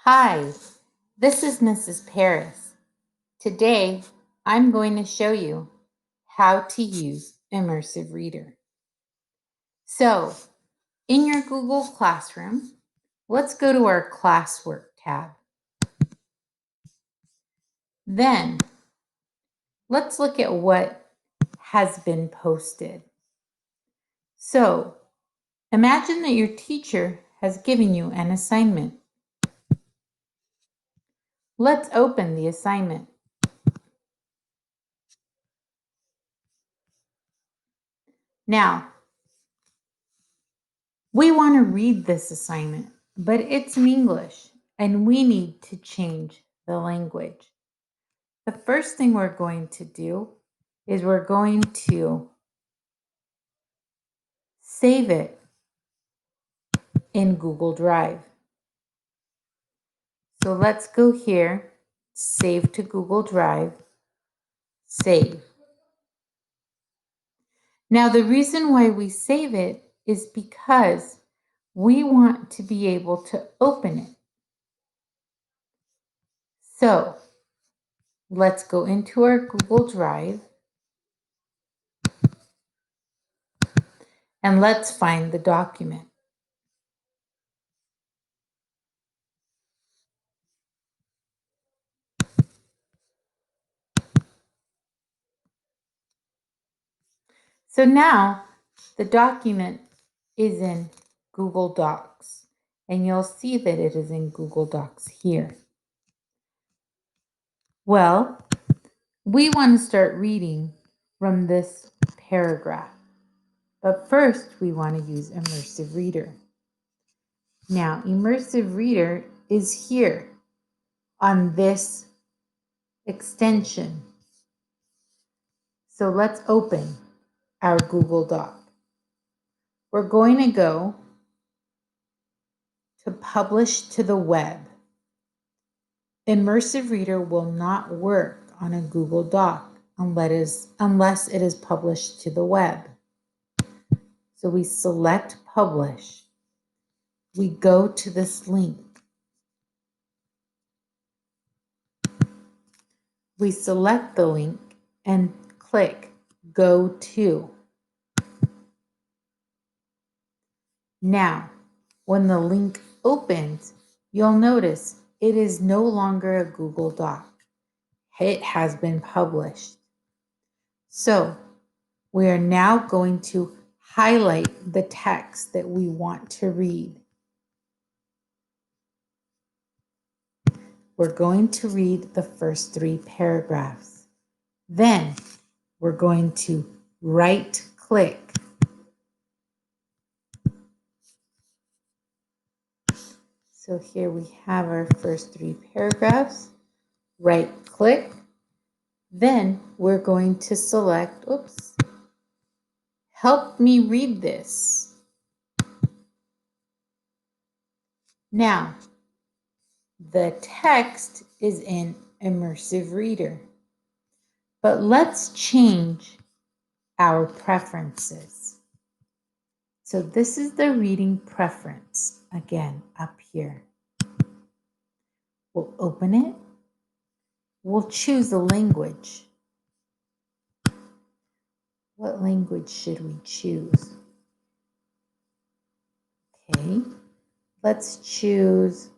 Hi, this is Mrs. Paris. Today, I'm going to show you how to use Immersive Reader. So, in your Google Classroom, let's go to our Classwork tab. Then, let's look at what has been posted. So, imagine that your teacher has given you an assignment. Let's open the assignment. Now, we want to read this assignment, but it's in English and we need to change the language. The first thing we're going to do is we're going to save it in Google Drive. So let's go here, save to Google Drive, save. Now the reason why we save it is because we want to be able to open it. So let's go into our Google Drive and let's find the document. So now the document is in Google Docs, and you'll see that it is in Google Docs here. Well, we want to start reading from this paragraph, but first we want to use Immersive Reader. Now, Immersive Reader is here on this extension. So let's open our Google Doc. We're going to go to Publish to the Web. Immersive Reader will not work on a Google Doc unless it is published to the web. So we select Publish. We go to this link. We select the link and click Go To. Now, when the link opens, you'll notice it is no longer a Google Doc. It has been published. So we are now going to highlight the text that we want to read. We're going to read the first 3 paragraphs. Then we're going to right click. So here we have our first 3 paragraphs. Right click. Then we're going to select, help me read this. Now, the text is in Immersive Reader, but let's change our preferences. So this is the reading preference, again, up here. We'll open it. We'll choose a language. What language should we choose? Okay, let's choose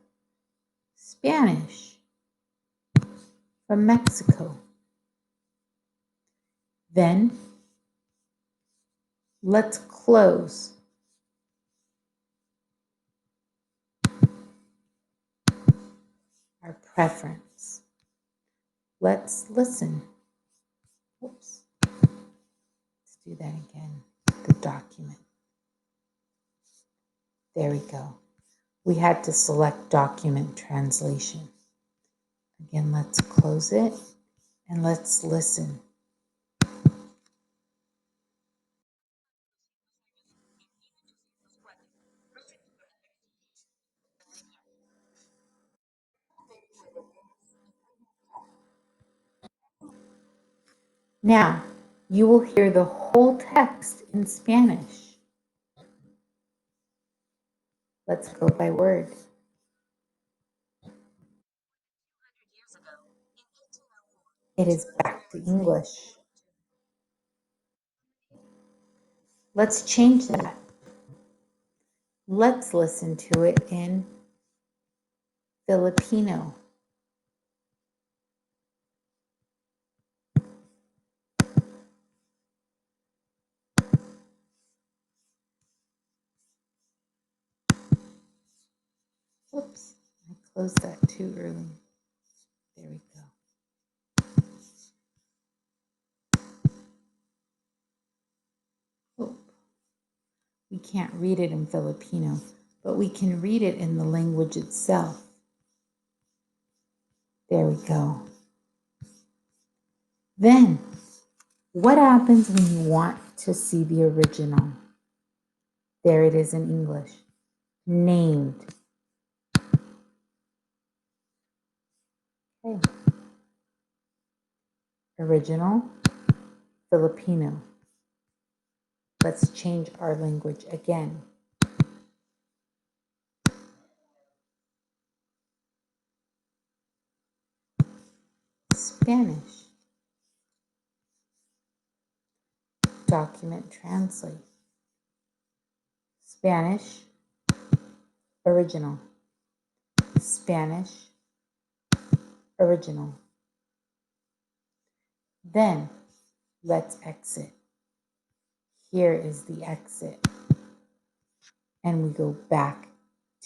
Spanish from Mexico. Then let's close. Our preference. Let's listen. Let's do that again. The document. There we go. We had to select document translation. Again, let's close it and let's listen. Now, you will hear the whole text in Spanish. Let's go by word. It is back to English. Let's change that. Let's listen to it in Filipino. Oops, I closed that too early. There we go. Oh, we can't read it in Filipino, but we can read it in the language itself. There we go. Then, what happens when you want to see the original? There it is in English. Named. Okay. Original, Filipino. Let's change our language again. Spanish. Document translate. Spanish, original. Spanish, original. Then let's exit. Here is the exit. And we go back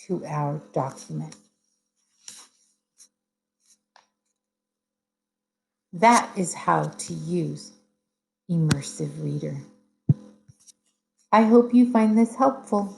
to our document. That is how to use Immersive Reader. I hope you find this helpful.